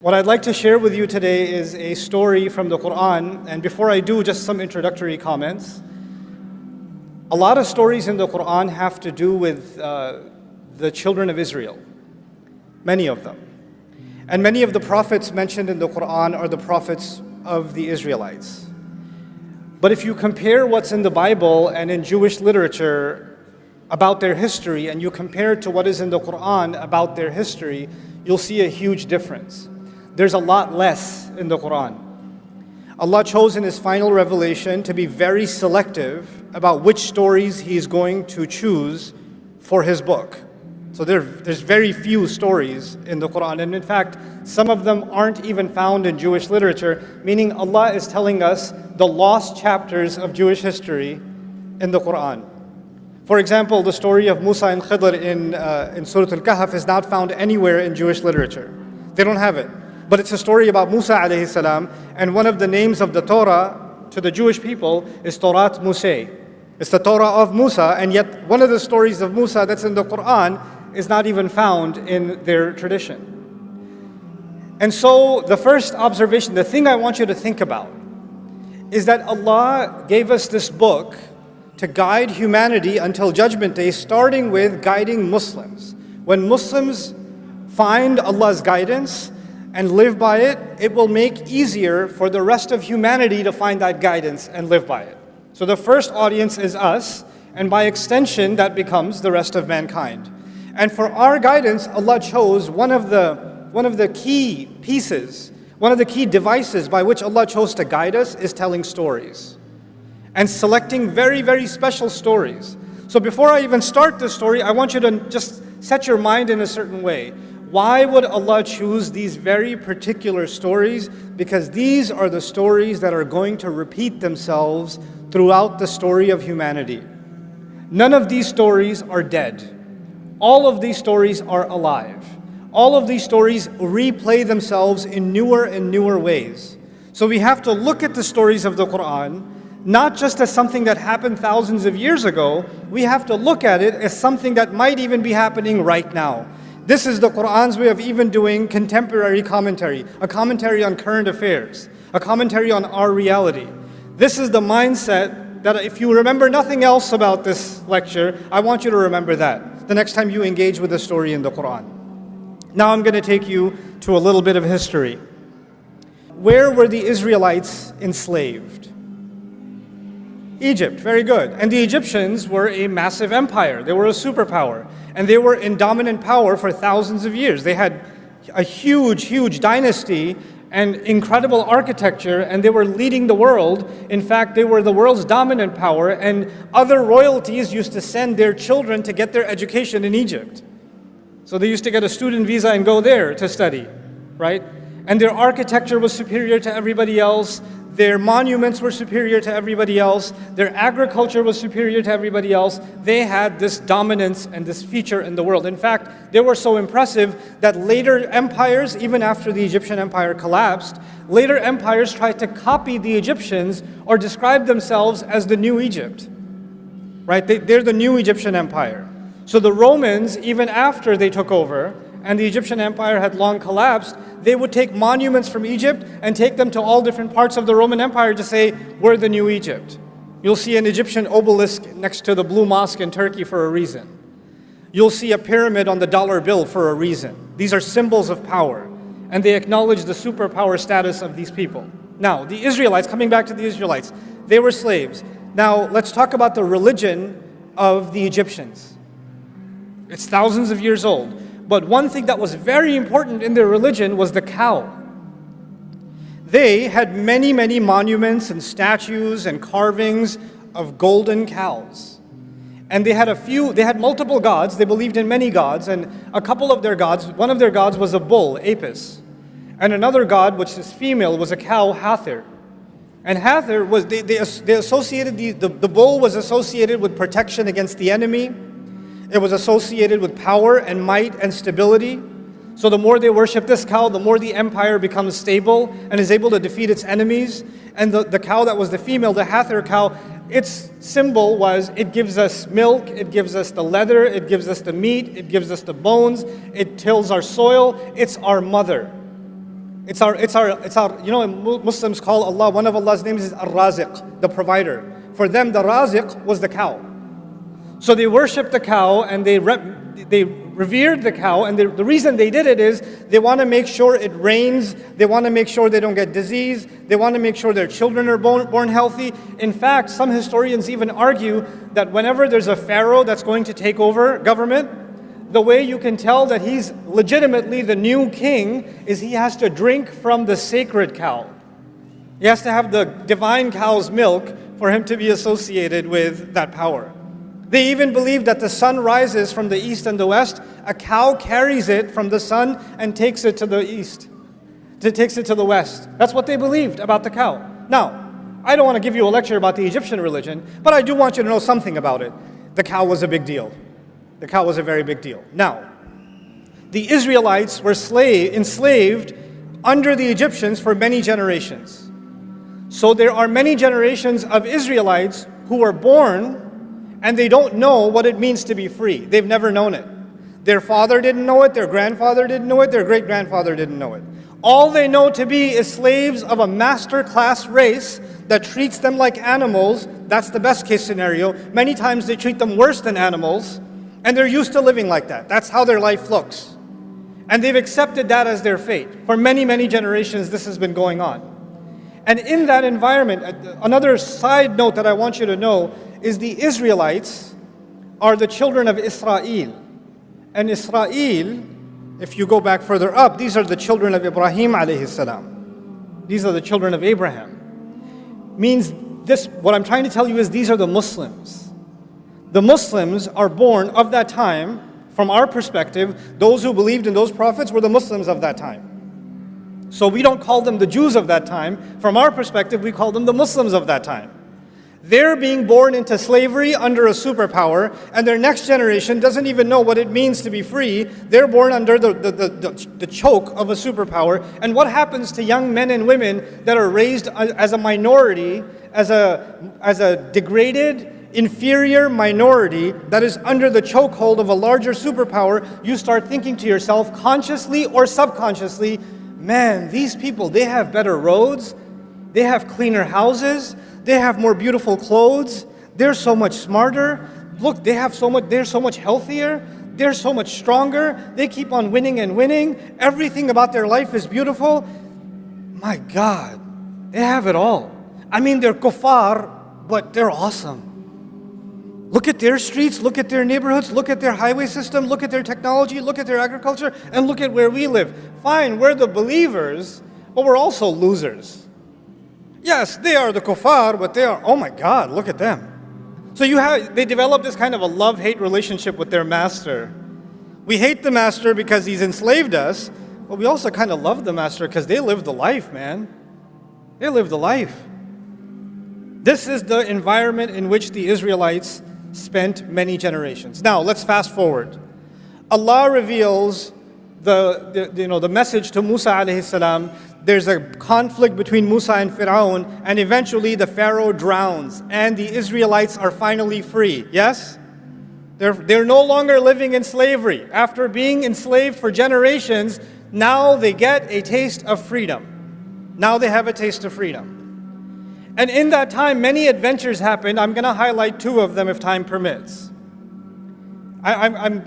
What I'd like to share with you today is a story from the Qur'an, and before I do, just some introductory comments. A lot of stories in the Qur'an have to do with the children of Israel, many of them. And many of the prophets mentioned in the Qur'an are the prophets of the Israelites. But if you compare what's in the Bible and in Jewish literature about their history, and you compare it to what is in the Qur'an about their history, you'll see a huge difference. There's a lot less in the Qur'an. Allah chose in His final revelation to be very selective about which stories He is going to choose for His book. So there's very few stories in the Qur'an, and in fact, some of them aren't even found in Jewish literature, meaning Allah is telling us the lost chapters of Jewish history in the Qur'an. For example, the story of Musa and Khidr in Surah Al-Kahf is not found anywhere in Jewish literature. They don't have it. But it's a story about Musa alayhi salam, and one of the names of the Torah to the Jewish people is Torah Musa. It's the Torah of Musa, and yet one of the stories of Musa that's in the Qur'an is not even found in their tradition. And so the first observation, the thing I want you to think about, is that Allah gave us this book to guide humanity until Judgment Day, starting with guiding Muslims. When Muslims find Allah's guidance and live by it, it will make easier for the rest of humanity to find that guidance and live by it. So the first audience is us, and by extension, that becomes the rest of mankind. And for our guidance, Allah chose one of the key pieces, one of the key devices by which Allah chose to guide us is telling stories and selecting very, very special stories. So before I even start this story, I want you to just set your mind in a certain way. Why would Allah choose these very particular stories? Because these are the stories that are going to repeat themselves throughout the story of humanity. None of these stories are dead. All of these stories are alive. All of these stories replay themselves in newer and newer ways. So we have to look at the stories of the Qur'an not just as something that happened thousands of years ago. We have to look at it as something that might even be happening right now. This is the Qur'an's way of even doing contemporary commentary, a commentary on current affairs, a commentary on our reality. This is the mindset that if you remember nothing else about this lecture, I want you to remember that the next time you engage with a story in the Qur'an. Now I'm going to take you to a little bit of history. Where were the Israelites enslaved? Egypt, very good. And the Egyptians were a massive empire. They were a superpower. And they were in dominant power for thousands of years. They had a huge, huge dynasty and incredible architecture, and they were leading the world. In fact, they were the world's dominant power, and other royalties used to send their children to get their education in Egypt. So they used to get a student visa and go there to study, right? And their architecture was superior to everybody else. Their monuments were superior to everybody else. Their agriculture was superior to everybody else. They had this dominance and this feature in the world. In fact, they were so impressive that later empires, even after the Egyptian empire collapsed, later empires tried to copy the Egyptians or describe themselves as the new Egypt. Right? They're the new Egyptian empire. So the Romans, even after they took over, and the Egyptian empire had long collapsed, they would take monuments from Egypt and take them to all different parts of the Roman Empire to say, we're the new Egypt. You'll see an Egyptian obelisk next to the Blue Mosque in Turkey for a reason. You'll see a pyramid on the dollar bill for a reason. These are symbols of power, and they acknowledge the superpower status of these people. Now, the Israelites, coming back to the Israelites, they were slaves. Now, let's talk about the religion of the Egyptians. It's thousands of years old. But one thing that was very important in their religion was the cow. They had many, many monuments and statues and carvings of golden cows. And they had multiple gods. They believed in many gods, and a couple of their gods, one of their gods was a bull, Apis. And another god, which is female, was a cow, Hathor. And Hathor was, they associated, the bull was associated with protection against the enemy. It was associated with power and might and stability. So the more they worship this cow, the more the empire becomes stable and is able to defeat its enemies. And the cow that was the female, the Hathor cow, its symbol was it gives us milk, it gives us the leather, it gives us the meat, it gives us the bones, it tills our soil, it's our mother. Muslims call Allah, one of Allah's names is Ar-Raziq, the provider. For them, the Raziq was the cow. So they worshipped the cow and they revered the cow, and the reason they did it is they want to make sure it rains, they want to make sure they don't get disease, they want to make sure their children are born healthy. In fact, some historians even argue that whenever there's a pharaoh that's going to take over government, the way you can tell that he's legitimately the new king is he has to drink from the sacred cow. He has to have the divine cow's milk for him to be associated with that power. They even believe that the sun rises from the east and the west. A cow carries it from the sun and takes it to the east. It takes it to the west. That's what they believed about the cow. Now, I don't want to give you a lecture about the Egyptian religion, but I do want you to know something about it. The cow was a big deal. The cow was a very big deal. Now, the Israelites were enslaved under the Egyptians for many generations. So there are many generations of Israelites who were born and they don't know what it means to be free. They've never known it. Their father didn't know it, their grandfather didn't know it, their great-grandfather didn't know it. All they know to be is slaves of a master class race that treats them like animals. That's the best case scenario. Many times they treat them worse than animals, and they're used to living like that. That's how their life looks. And they've accepted that as their fate. For many, many generations, this has been going on. And in that environment, another side note that I want you to know is the Israelites are the children of Israel. And Israel, if you go back further up, these are the children of Ibrahim alayhi salam. These are the children of Abraham. Means this, what I'm trying to tell you is these are the Muslims. The Muslims are born of that time. From our perspective, those who believed in those prophets were the Muslims of that time. So we don't call them the Jews of that time. From our perspective, we call them the Muslims of that time. They're being born into slavery under a superpower, and their next generation doesn't even know what it means to be free. They're born under the choke of a superpower. And what happens to young men and women that are raised as a minority, as a degraded, inferior minority that is under the chokehold of a larger superpower? You start thinking to yourself, consciously or subconsciously, man, these people, they have better roads, they have cleaner houses, they have more beautiful clothes, they're so much smarter, look, they're so much healthier, they're so much stronger, they keep on winning and winning, everything about their life is beautiful. My God, they have it all. I mean, they're kuffar, but they're awesome. Look at their streets, look at their neighborhoods, look at their highway system, look at their technology, look at their agriculture, and look at where we live. Fine, we're the believers, but we're also losers. Yes, they are the kuffar, but they are, oh my God, look at them. So they develop this kind of a love-hate relationship with their master. We hate the master because he's enslaved us, but we also kind of love the master because they live the life, man. They live the life. This is the environment in which the Israelites spent many generations. Now, let's fast forward. Allah reveals the message to Musa alayhi salam. There's a conflict between Musa and Fir'aun, and eventually the Pharaoh drowns, and the Israelites are finally free. Yes? They're no longer living in slavery. After being enslaved for generations, now they get a taste of freedom. Now they have a taste of freedom. And in that time, many adventures happened. I'm going to highlight two of them if time permits. I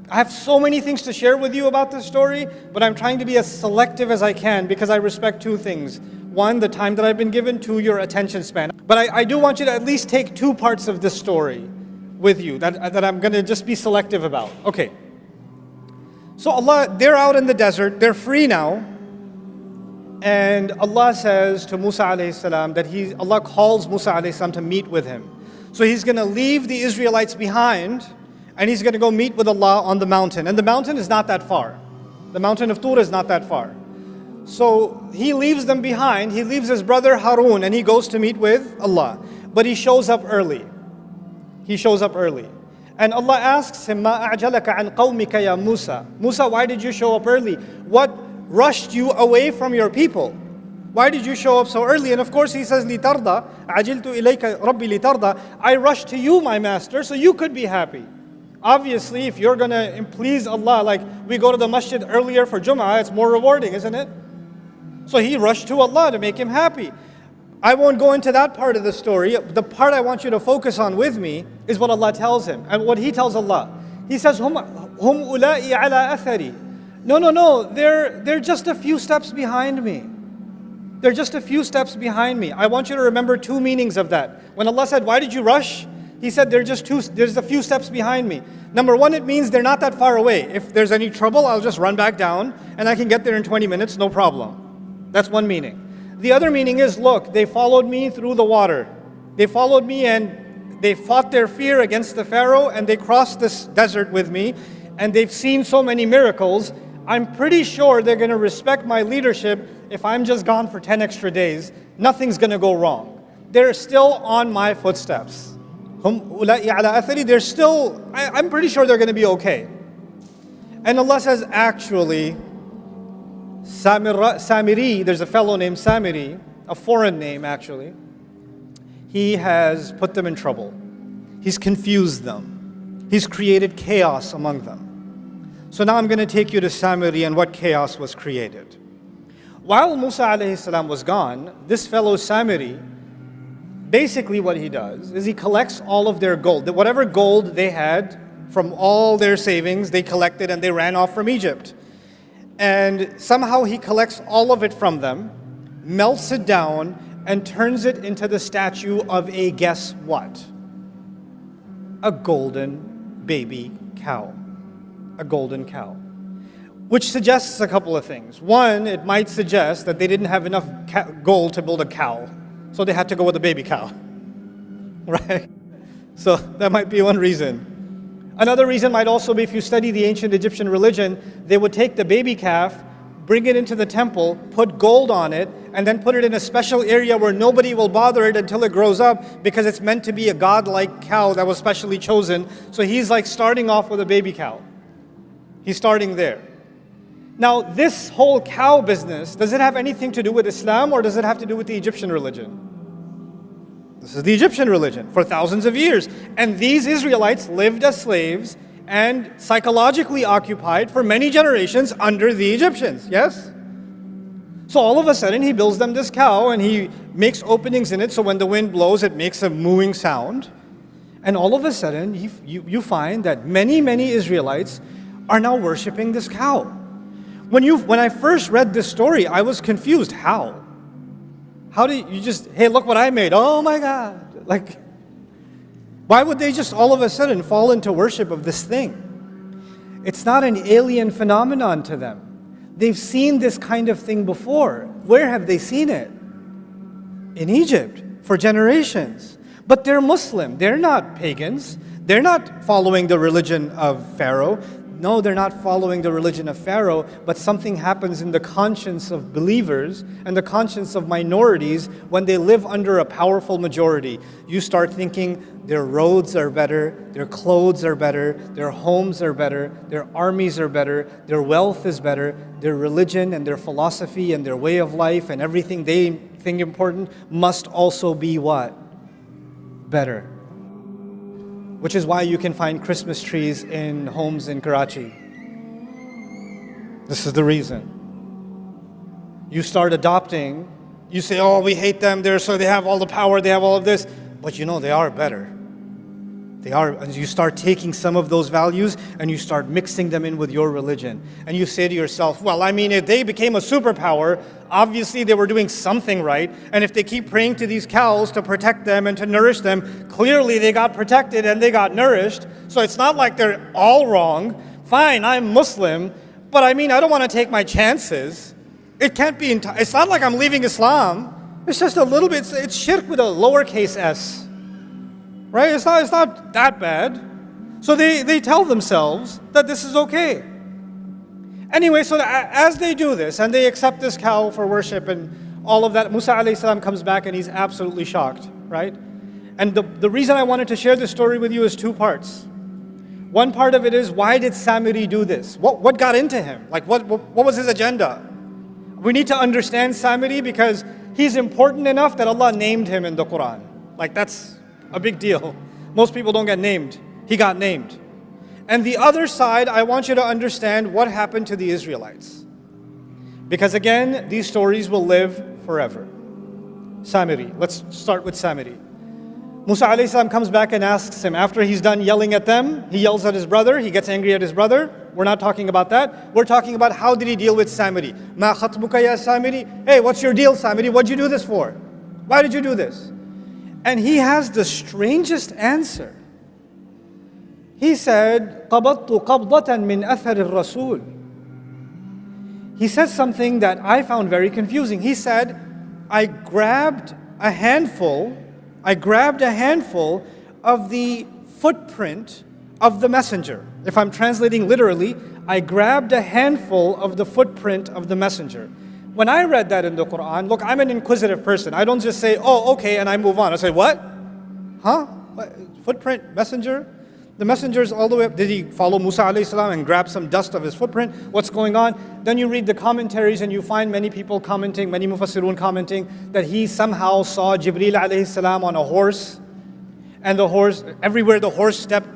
have so many things to share with you about this story, but I'm trying to be as selective as I can because I respect two things. One, the time that I've been given. Two, your attention span. But I do want you to at least take two parts of this story with you that I'm going to just be selective about. Okay. So they're out in the desert. They're free now. And Allah says to Musa alayhi salam that Allah calls Musa alayhi salam to meet with him. So he's going to leave the Israelites behind and he's going to go meet with Allah on the mountain. And the mountain is not that far. The mountain of Tur is not that far. So he leaves them behind. He leaves his brother Harun and he goes to meet with Allah. But he shows up early. He shows up early. And Allah asks him, مَا أَعْجَلَكَ عَنْ قَوْمِكَ يَا Musa. Musa, why did you show up early? What rushed you away from your people? Why did you show up so early? And of course he says, لِتَرْضَى عَجِلْتُ إِلَيْكَ رَبِّي لِتَرْضَى. I rushed to you, my master, so you could be happy. Obviously, if you're going to please Allah, like we go to the masjid earlier for Jum'ah, it's more rewarding, isn't it? So he rushed to Allah to make him happy. I won't go into that part of the story. The part I want you to focus on with me is what Allah tells him. And what he tells Allah. He says, Hum ula'i ala athari. No, they're just a few steps behind me. They're just a few steps behind me. I want you to remember two meanings of that. When Allah said, why did you rush? He said, there's a few steps behind me. Number one, it means they're not that far away. If there's any trouble, I'll just run back down and I can get there in 20 minutes, no problem. That's one meaning. The other meaning is, look, they followed me through the water. They followed me and they fought their fear against the Pharaoh and they crossed this desert with me and they've seen so many miracles. I'm pretty sure they're going to respect my leadership if I'm just gone for 10 extra days. Nothing's going to go wrong. They're still on my footsteps. They're still, I'm pretty sure they're going to be okay. And Allah says, actually, Samiri, there's a fellow named Samiri, a foreign name actually. He has put them in trouble. He's confused them. He's created chaos among them. So now I'm going to take you to Samiri and what chaos was created. While Musa alayhi salam was gone, this fellow Samiri, basically what he does is he collects all of their gold. Whatever gold they had from all their savings, they collected and they ran off from Egypt. And somehow he collects all of it from them, melts it down, and turns it into the statue of a guess what? A golden baby cow. A golden cow. Which suggests a couple of things. One, it might suggest that they didn't have enough gold to build a cow, so they had to go with a baby cow. Right? So that might be one reason. Another reason might also be if you study the ancient Egyptian religion, they would take the baby calf, bring it into the temple, put gold on it, and then put it in a special area where nobody will bother it until it grows up because it's meant to be a godlike cow that was specially chosen. So he's like starting off with a baby cow. He's starting there. Now, this whole cow business, does it have anything to do with Islam or does it have to do with the Egyptian religion? This is the Egyptian religion for thousands of years. And these Israelites lived as slaves and psychologically occupied for many generations under the Egyptians, yes? So all of a sudden he builds them this cow and he makes openings in it so when the wind blows it makes a mooing sound. And all of a sudden you find that many Israelites are now worshiping this cow. When I first read this story, I was confused. How? How do you just, hey, look what I made. Oh my God. Like, why would they just all of a sudden fall into worship of this thing? It's not an alien phenomenon to them. They've seen this kind of thing before. Where have they seen it? In Egypt for generations. But they're Muslim. They're not pagans. They're not following the religion of Pharaoh. No, they're not following the religion of Pharaoh, but something happens in the conscience of believers and the conscience of minorities when they live under a powerful majority. You start thinking their roads are better, their clothes are better, their homes are better, their armies are better, their wealth is better, their religion and their philosophy and their way of life and everything they think important must also be what? Better. Which is why you can find Christmas trees in homes in Karachi. This is the reason. You start adopting, you say, oh, we hate them, they have all the power, they have all of this. But you know, they are better. They are, and you start taking some of those values and you start mixing them in with your religion. And you say to yourself, well, I mean, if they became a superpower, obviously they were doing something right. And if they keep praying to these cows to protect them and to nourish them, clearly they got protected and they got nourished. So it's not like they're all wrong. Fine, I'm Muslim, but I mean, I don't want to take my chances. It can't be, it's not like I'm leaving Islam. It's just a little bit, it's shirk with a lowercase s. Right? It's not that bad. So they tell themselves that this is okay. Anyway, so as they do this and they accept this cow for worship and all of that, Musa alayhi salam comes back and he's absolutely shocked, right? And the reason I wanted to share this story with you is two parts. One part of it is, why did Samiri do this? What got into him? Like what was his agenda? We need to understand Samiri because he's important enough that Allah named him in the Qur'an. Like that's a big deal. Most people don't get named. He got named. And the other side, I want you to understand what happened to the Israelites. Because again, these stories will live forever. Samiri. Let's start with Samiri. Musa alayhi salam comes back and asks him, after he's done yelling at them, he yells at his brother, he gets angry at his brother. We're not talking about that. We're talking about how did he deal with Samiri. Ma khatbuka ya Samiri? Hey, what's your deal, Samiri? What'd you do this for? Why did you do this? And he has the strangest answer. He said, قَبَضْتُ قَبْضَةً مِّنْ أَثَرِ الرَّسُولِ. He said something that I found very confusing. He said, I grabbed a handful of the footprint of the messenger. If I'm translating literally, I grabbed a handful of the footprint of the messenger. When I read that in the Qur'an, look, I'm an inquisitive person. I don't just say, oh, okay, and I move on. I say, what? Huh? What? Footprint, messenger? The messenger's all the way up. Did he follow Musa alayhi salam and grab some dust of his footprint? What's going on? Then you read the commentaries and you find many people commenting, many mufassirun commenting, that he somehow saw Jibreel alayhi salam on a horse. And the horse, everywhere the horse stepped,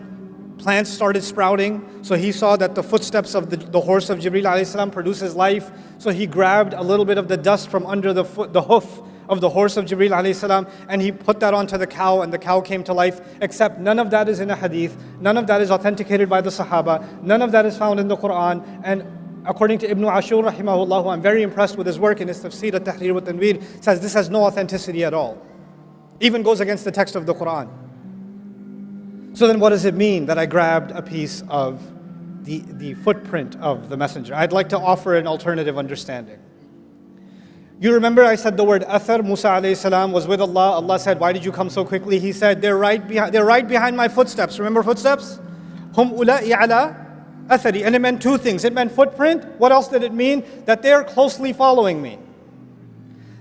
plants started sprouting. So he saw that the footsteps of the horse of Jibreel alayhi salam produces life. So he grabbed a little bit of the dust from under the hoof of the horse of Jibreel alayhi salam, and he put that onto the cow, and the cow came to life. Except none of that is in a hadith, none of that is authenticated by the Sahaba, none of that is found in the Quran. And according to Ibn Ashur rahimahullah, who I'm very impressed with his work in his tafsir at-Tahrir wa Tanwir, says this has no authenticity at all. Even goes against the text of the Quran. So then what does it mean that I grabbed a piece of the footprint of the messenger? I'd like to offer an alternative understanding. You remember I said the word athar. Musa alayhi salam was with Allah. Allah said, why did you come so quickly? He said, they're right behind my footsteps. Remember footsteps? Hum ula'i ala athari. And it meant two things. It meant footprint. What else did it mean? That they're closely following me.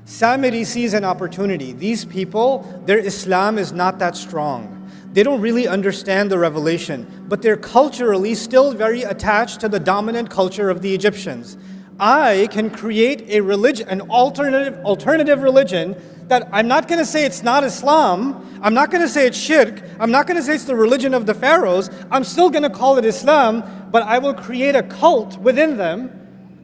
Samiri sees an opportunity. These people, their Islam is not that strong. They don't really understand the revelation, but they're culturally still very attached to the dominant culture of the Egyptians. I can create a religion, an alternative religion that I'm not going to say it's not Islam, I'm not going to say it's shirk, I'm not going to say it's the religion of the pharaohs, I'm still going to call it Islam, but I will create a cult within them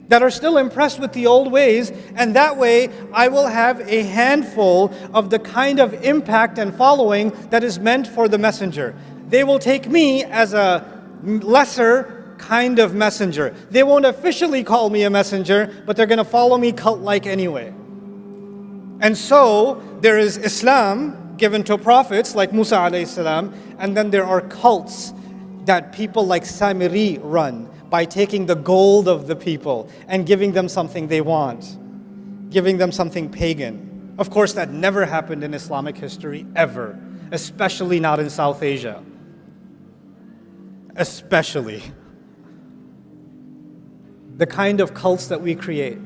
that are still impressed with the old ways, and that way I will have a handful of the kind of impact and following that is meant for the messenger. They will take me as a lesser kind of messenger. They won't officially call me a messenger, but they're going to follow me cult-like anyway. And so there is Islam given to prophets like Musa alayhi salam, and then there are cults that people like Samiri run by taking the gold of the people and giving them something they want, giving them something pagan. Of course, that never happened in Islamic history, ever, especially not in South Asia. Especially. The kind of cults that we create,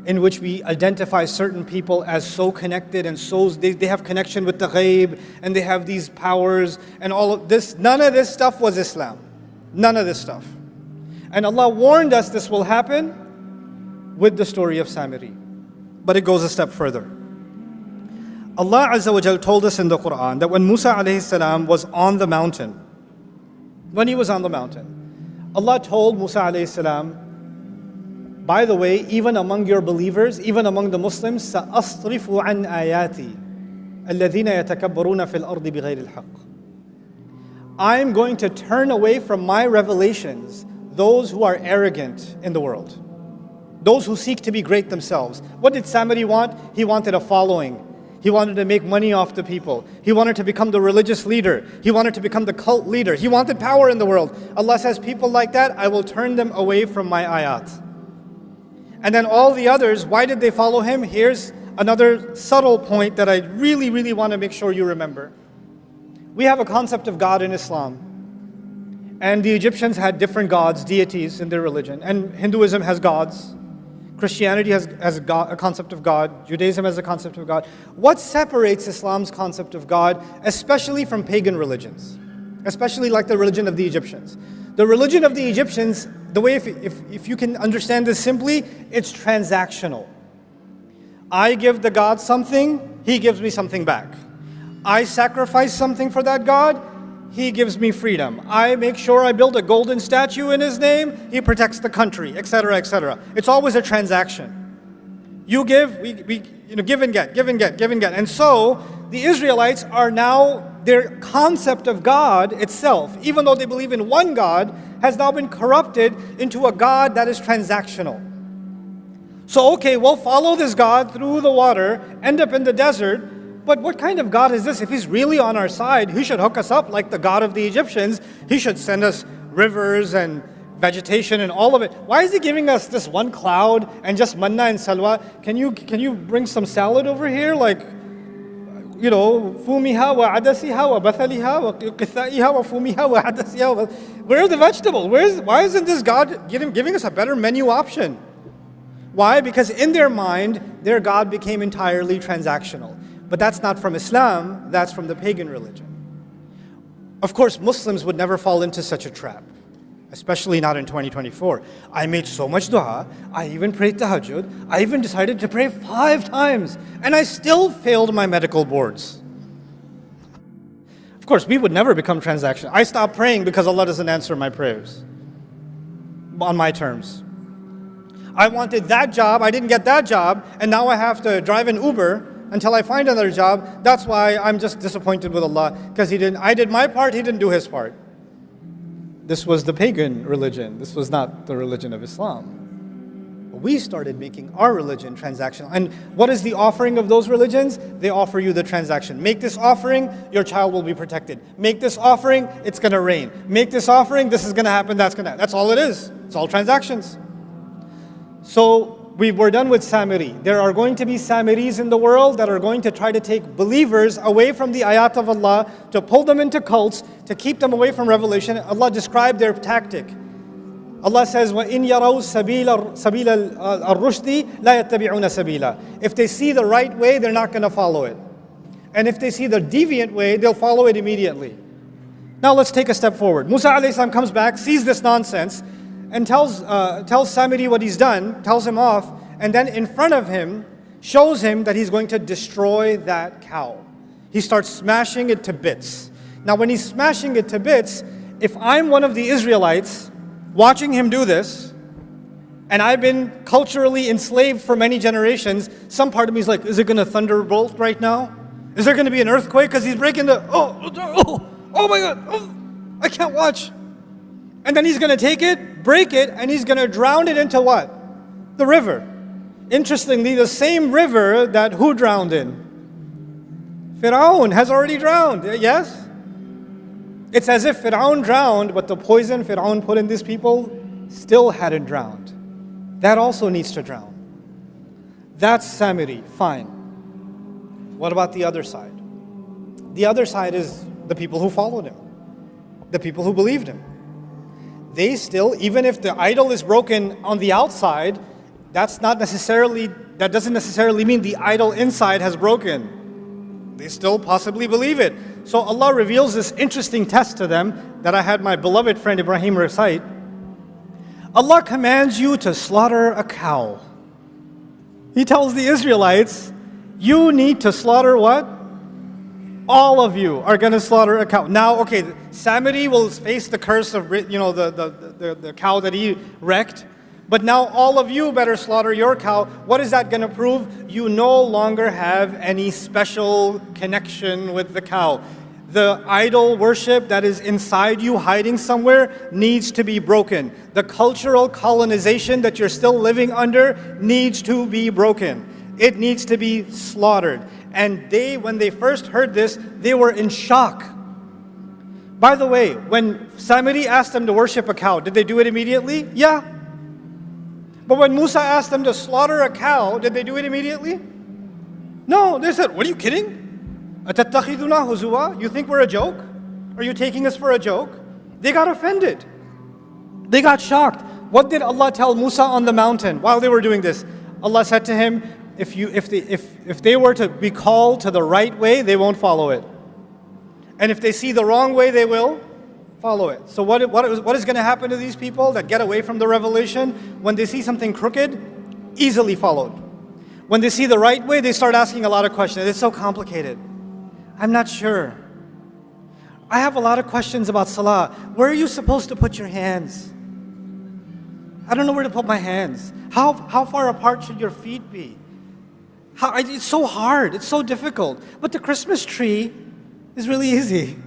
in which we identify certain people as so connected and so they have connection with the ghaib and they have these powers and all of this. None of this stuff was Islam. None of this stuff. And Allah warned us this will happen with the story of Samiri. But it goes a step further. Allah Azza wa Jal told us in the Quran that when Musa alayhi salam was on the mountain, when he was on the mountain, Allah told Musa alayhi salam, by the way, even among your believers, even among the Muslims, سَأَصْرِفُ عَنْ آيَاتِي الَّذِينَ يَتَكَبَّرُونَ فِي الْأَرْضِ بِغَيْرِ الْحَقِّ. I'm going to turn away from my revelations those who are arrogant in the world, those who seek to be great themselves. What did Samiri want? He wanted a following. He wanted to make money off the people. He wanted to become the religious leader. He wanted to become the cult leader. He wanted power in the world. Allah says, people like that, I will turn them away from my ayat. And then all the others, why did they follow him? Here's another subtle point that I really, really want to make sure you remember. We have a concept of God in Islam. And the Egyptians had different gods, deities in their religion. And Hinduism has gods. Christianity has a concept of God. Judaism has a concept of God. What separates Islam's concept of God, especially from pagan religions? Especially like the religion of the Egyptians. The religion of the Egyptians, the way if you can understand this simply, it's transactional. I give the God something, he gives me something back. I sacrifice something for that God, He gives me freedom. I make sure I build a golden statue in his name, he protects the country, etc., etc. It's always a transaction. You give, we give and get, give and get, give and get. And so the Israelites are now, their concept of God itself, even though they believe in one God, has now been corrupted into a God that is transactional. So okay, we'll follow this God through the water, end up in the desert, but what kind of God is this? If he's really on our side, he should hook us up like the God of the Egyptians. He should send us rivers and vegetation and all of it. Why is he giving us this one cloud and just manna and salwa? Can you bring some salad over here? Like, fumiha wa adasiha wa bathaliha wa qithaiha wa fumiha wa adasiha. Where are the vegetables? Why isn't this God giving us a better menu option? Why? Because in their mind, their God became entirely transactional. But that's not from Islam, that's from the pagan religion. Of course, Muslims would never fall into such a trap, especially not in 2024. I made so much dua, I even prayed tahajjud, I even decided to pray 5 times, and I still failed my medical boards. Of course, we would never become transactional. I stopped praying because Allah doesn't answer my prayers on my terms. I wanted that job, I didn't get that job, and now I have to drive an Uber until I find another job. That's why I'm just disappointed with Allah, because I did my part, He didn't do His part. This was the pagan religion. This was not the religion of Islam. We started making our religion transactional. And what is the offering of those religions? They offer you the transaction. Make this offering, your child will be protected. Make this offering, it's going to rain. Make this offering, this is going to happen, that's all it is. It's all transactions. So we're done with Samiri. There are going to be Samiris in the world that are going to try to take believers away from the ayat of Allah, to pull them into cults, to keep them away from revelation. Allah described their tactic. Allah says, وَإِنْ يَرَوْا سَبِيلَ الرُّشْدِ لَا يَتَّبِعُونَ سَبِيلًا. If they see the right way, they're not going to follow it. And if they see the deviant way, they'll follow it immediately. Now let's take a step forward. Musa alayhi salam comes back, sees this nonsense, and tells Samiri what he's done, tells him off, and then in front of him, shows him that he's going to destroy that cow. He starts smashing it to bits. Now when he's smashing it to bits, if I'm one of the Israelites watching him do this, and I've been culturally enslaved for many generations, some part of me is like, is it going to thunderbolt right now? Is there going to be an earthquake? Because he's breaking oh my God, I can't watch. And then he's going to take it, break it, and he's going to drown it into what? The river. Interestingly, the same river that who drowned in? Fir'aun has already drowned, yes? It's as if Fir'aun drowned, but the poison Fir'aun put in these people still hadn't drowned. That also needs to drown. That's Samiri, fine. What about the other side? The other side is the people who followed him, the people who believed him. They still, even if the idol is broken on the outside, that doesn't necessarily mean the idol inside has broken. They still possibly believe it. So Allah reveals this interesting test to them that I had my beloved friend Ibrahim recite. Allah commands you to slaughter a cow. He tells the Israelites, you need to slaughter what? All of you are going to slaughter a cow. Now, okay, Samiri will face the curse of the cow that he wrecked. But now all of you better slaughter your cow. What is that going to prove? You no longer have any special connection with the cow. The idol worship that is inside you, hiding somewhere, needs to be broken. The cultural colonization that you're still living under needs to be broken. It needs to be slaughtered. And when they first heard this, they were in shock. By the way, when Samiri asked them to worship a cow, did they do it immediately? Yeah. But when Musa asked them to slaughter a cow, did they do it immediately? No, they said, what are you kidding? أَتَتَّخِذُنَا هُزُوًا? You think we're a joke? Are you taking us for a joke? They got offended. They got shocked. What did Allah tell Musa on the mountain while they were doing this? Allah said to him, if they were to be called to the right way, they won't follow it. And if they see the wrong way, they will follow it. So what is going to happen to these people that get away from the revelation? When they see something crooked, easily followed. When they see the right way, they start asking a lot of questions. It's so complicated. I'm not sure. I have a lot of questions about salah. Where are you supposed to put your hands? I don't know where to put my hands. How far apart should your feet be? It's so hard, it's so difficult. But the Christmas tree is really easy.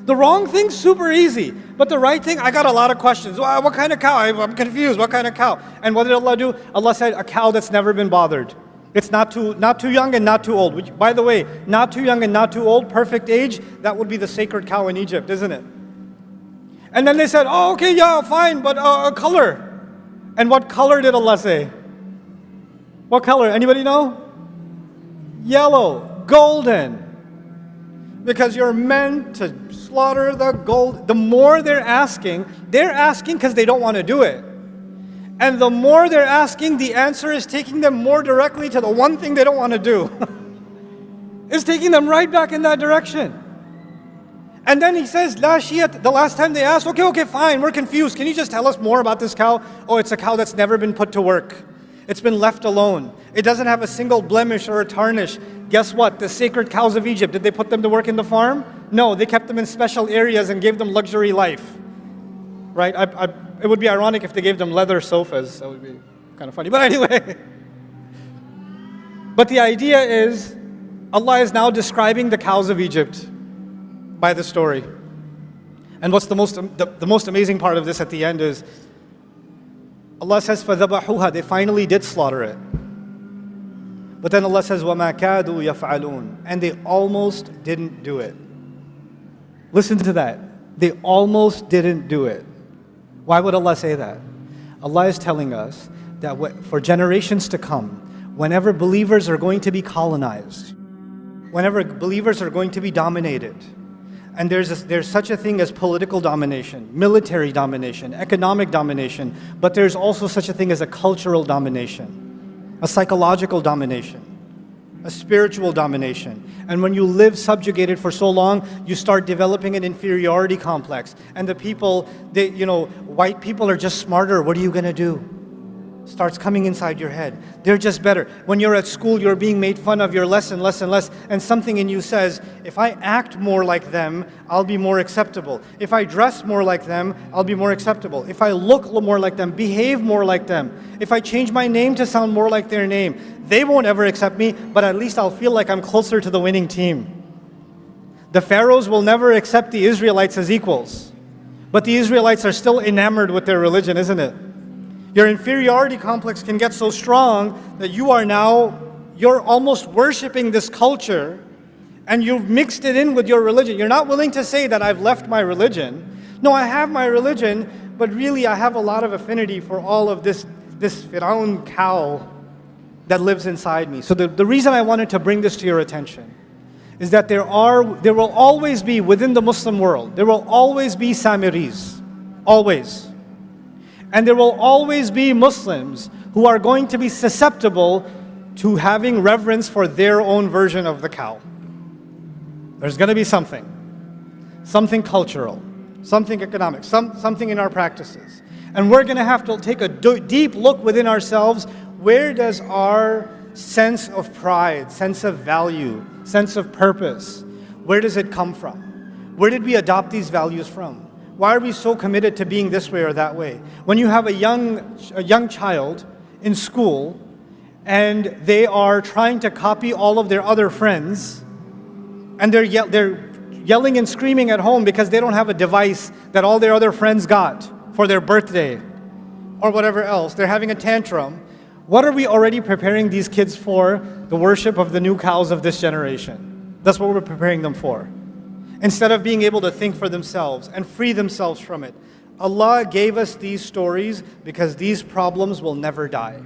The wrong thing's super easy, but the right thing, I got a lot of questions. What kind of cow? I'm confused. What kind of cow? And what did Allah do? Allah said, a cow that's never been bothered. It's not too young and not too old. Which, by the way, not too young and not too old, perfect age, that would be the sacred cow in Egypt, isn't it? And then they said, oh, okay, yeah, fine, but color. And what color did Allah say? What color? Anybody know? Yellow, golden. Because you're meant to slaughter the gold. The more they're asking because they don't want to do it. And the more they're asking, the answer is taking them more directly to the one thing they don't want to do. It's taking them right back in that direction. And then he says, La shiyat, the last time they asked, okay, fine, we're confused. Can you just tell us more about this cow? Oh, it's a cow that's never been put to work. It's been left alone. It doesn't have a single blemish or a tarnish. Guess what? The sacred cows of Egypt, did they put them to work in the farm? No, they kept them in special areas and gave them luxury life. Right? It would be ironic if they gave them leather sofas. That would be kind of funny. But anyway. But the idea is, Allah is now describing the cows of Egypt by the story. And what's the most amazing part of this at the end is, Allah says, فَذَبَحُوهَا, they finally did slaughter it. But then Allah says, وَمَا كَادُوا يَفْعَلُونَ, and they almost didn't do it. Listen to that. They almost didn't do it. Why would Allah say that? Allah is telling us that for generations to come, whenever believers are going to be colonized, whenever believers are going to be dominated, and there's such a thing as political domination, military domination, economic domination, but there's also such a thing as a cultural domination, a psychological domination, a spiritual domination. And when you live subjugated for so long, you start developing an inferiority complex. And the people, white people are just smarter. What are you going to do? Starts coming inside your head. They're just better. When you're at school, you're being made fun of, you're less and less and less, and something in you says, if I act more like them, I'll be more acceptable. If I dress more like them, I'll be more acceptable. If I look more like them, behave more like them, if I change my name to sound more like their name, they won't ever accept me, but at least I'll feel like I'm closer to the winning team. The pharaohs will never accept the Israelites as equals, but the Israelites are still enamored with their religion, isn't it? Your inferiority complex can get so strong that you're almost worshiping this culture and you've mixed it in with your religion. You're not willing to say that I've left my religion. No, I have my religion, but really I have a lot of affinity for all of this Firaun cow that lives inside me. So the reason I wanted to bring this to your attention is that there will always be, within the Muslim world, there will always be Samiris. Always. And there will always be Muslims who are going to be susceptible to having reverence for their own version of the cow. There's going to be something cultural, something economic, something in our practices. And we're going to have to take a deep look within ourselves. Where does our sense of pride, sense of value, sense of purpose, where does it come from? Where did we adopt these values from? Why are we so committed to being this way or that way? When you have a young child in school and they are trying to copy all of their other friends, and they're yelling and screaming at home because they don't have a device that all their other friends got for their birthday or whatever else, they're having a tantrum. What are we already preparing these kids for? The worship of the new cows of this generation. That's what we're preparing them for. Instead of being able to think for themselves and free themselves from it. Allah gave us these stories because these problems will never die.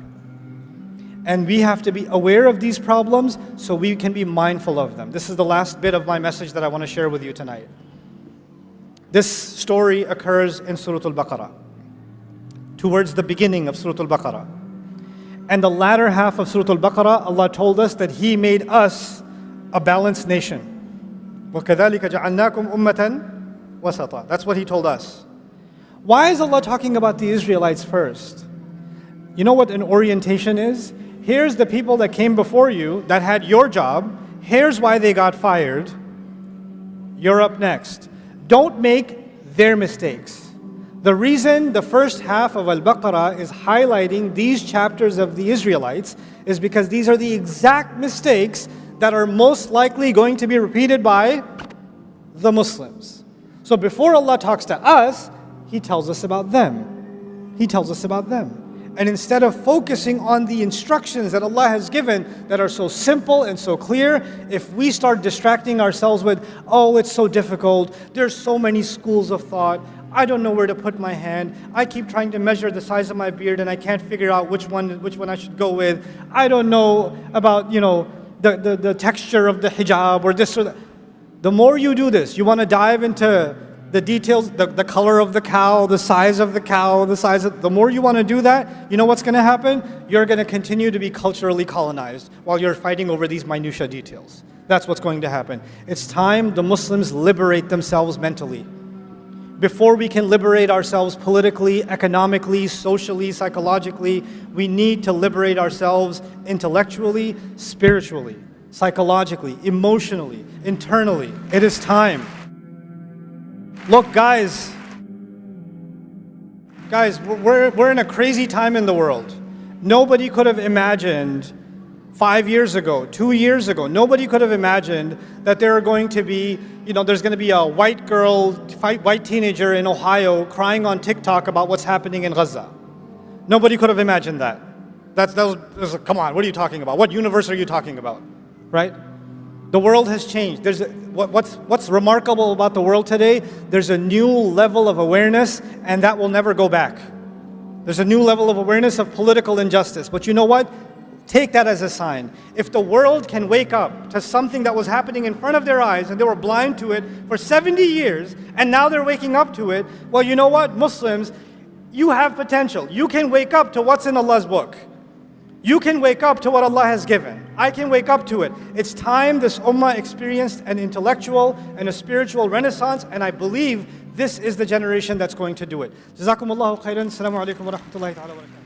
And we have to be aware of these problems so we can be mindful of them. This is the last bit of my message that I want to share with you tonight. This story occurs in Surah Al-Baqarah, towards the beginning of Surah Al-Baqarah. And the latter half of Surah Al-Baqarah, Allah told us that He made us a balanced nation. وَكَذَلِكَ جَعَلْنَاكُمْ أُمَّةً وَسَطًا. That's what He told us. Why is Allah talking about the Israelites first? You know what an orientation is? Here's the people that came before you that had your job. Here's why they got fired. You're up next. Don't make their mistakes. The reason the first half of Al-Baqarah is highlighting these chapters of the Israelites is because these are the exact mistakes that are most likely going to be repeated by the Muslims. So before Allah talks to us, He tells us about them. He tells us about them. And instead of focusing on the instructions that Allah has given that are so simple and so clear, if we start distracting ourselves with, oh, it's so difficult, there's so many schools of thought, I don't know where to put my hand, I keep trying to measure the size of my beard and I can't figure out which one I should go with, I don't know about, the texture of the hijab or this or that. The more you do this, you want to dive into the details, the color of the cow, the size of the cow, the more you want to do that, you know what's going to happen? You're going to continue to be culturally colonized while you're fighting over these minutia details. That's what's going to happen. It's time the Muslims liberate themselves mentally. Before we can liberate ourselves politically, economically, socially, psychologically, we need to liberate ourselves intellectually, spiritually, psychologically, emotionally, internally. It is time. Look, guys, we're in a crazy time in the world. Nobody could have imagined 5 years ago, 2 years ago, nobody could have imagined that there are going to be, there's going to be a white teenager in Ohio crying on TikTok about what's happening in Gaza. Nobody could have imagined that. That was come on, what are you talking about? What universe are you talking about? Right? The world has changed. What's remarkable about the world today? There's a new level of awareness, and that will never go back. There's a new level of awareness of political injustice. But you know what? Take that as a sign. If the world can wake up to something that was happening in front of their eyes and they were blind to it for 70 years, and now they're waking up to it, well, you know what, Muslims, you have potential. You can wake up to what's in Allah's book. You can wake up to what Allah has given. I can wake up to it. It's time this ummah experienced an intellectual and a spiritual renaissance, and I believe this is the generation that's going to do it. Jazakumullahu khairan. Assalamu alaikum wa rahmatullahi wa barakatuh.